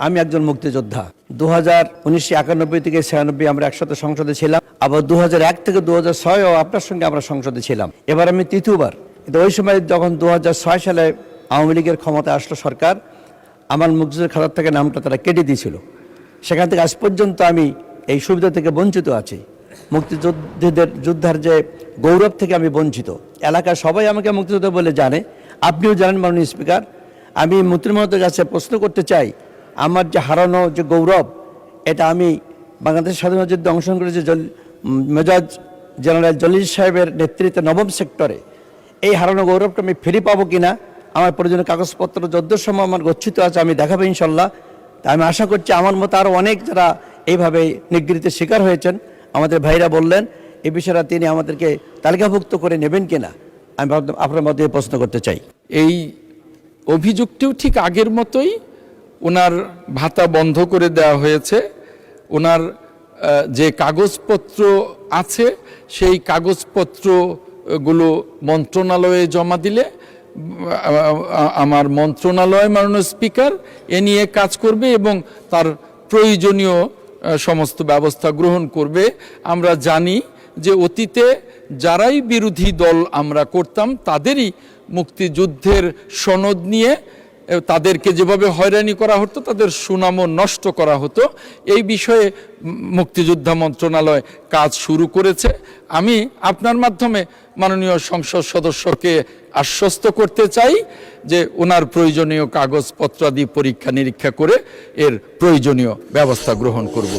আমি একজন মুক্তিযোদ্ধা। 1991 থেকে 96 আমরা একসাথে সংসদে ছিলাম, আবার 2001 থেকে 2006 আপনার সঙ্গে আমরা সংসদে ছিলাম। এবার আমি তৃতীয়বার। কিন্তু ওই সময় যখন 2006 সালে আওয়ামী লীগের ক্ষমতায় আসলো সরকার, আমার মুক্তিযুদ্ধের খাতার থেকে নামটা তারা কেটে দিয়েছিল। সেখান থেকে আজ পর্যন্ত আমি এই সুবিধা থেকে বঞ্চিত আছি। যোদ্ধার যে গৌরব থেকে আমি বঞ্চিত। এলাকার সবাই আমাকে মুক্তিযোদ্ধা বলে জানে, আপনিও জানেন মাননীয় স্পিকার। আমি মন্ত্রী মহোদয়ের কাছে প্রশ্ন করতে চাই, আমার যে হারানো যে গৌরব, এটা আমি বাংলাদেশ স্বাধীনতা যুদ্ধে অংশগ্রহণ করেছি মেজর জেনারেল জলিল সাহেবের নেতৃত্বে 9ম সেক্টরে, এই হারানো গৌরবটা আমি ফিরে পাবো কিনা, আমার প্রয়োজনীয় কাগজপত্র যদ্দূর সময় আমার গচ্ছিত আছে আমি দেখাবো ইনশাল্লাহ। তা আমি আশা করছি আমার মতো আরও অনেক যারা এইভাবে নিগৃহীতের শিকার হয়েছেন আমাদের ভাইরা বললেন, এই বিষয়টা তিনি আমাদেরকে তালিকাভুক্ত করে নেবেন কিনা আমি আপনার মধ্যে প্রশ্ন করতে চাই। এই অভিযোগটিও ঠিক আগের মতোই, ওনার ভাতা বন্ধ করে দেওয়া হয়েছে। ওনার যে কাগজপত্র আছে সেই কাগজপত্রগুলো মন্ত্রণালয়ে জমা দিলে আমার মন্ত্রণালয় মাননীয় স্পিকার এ নিয়ে কাজ করবে এবং তার প্রয়োজনীয় সমস্ত ব্যবস্থা গ্রহণ করবে। আমরা জানি যে অতীতে যারাই বিরোধী দল আমরা করতাম তাদেরই মুক্তিযুদ্ধের সনদ নিয়ে তাদেরকে যেভাবে হয়রানি করা হতো, তাদের সুনামও নষ্ট করা হতো। এই বিষয়ে মুক্তিযোদ্ধা মন্ত্রণালয় কাজ শুরু করেছে। আমি আপনার মাধ্যমে মাননীয় সংসদ সদস্যকে আশ্বস্ত করতে চাই যে ওনার প্রয়োজনীয় কাগজপত্রাদি পরীক্ষা নিরীক্ষা করে এর প্রয়োজনীয় ব্যবস্থা গ্রহণ করব।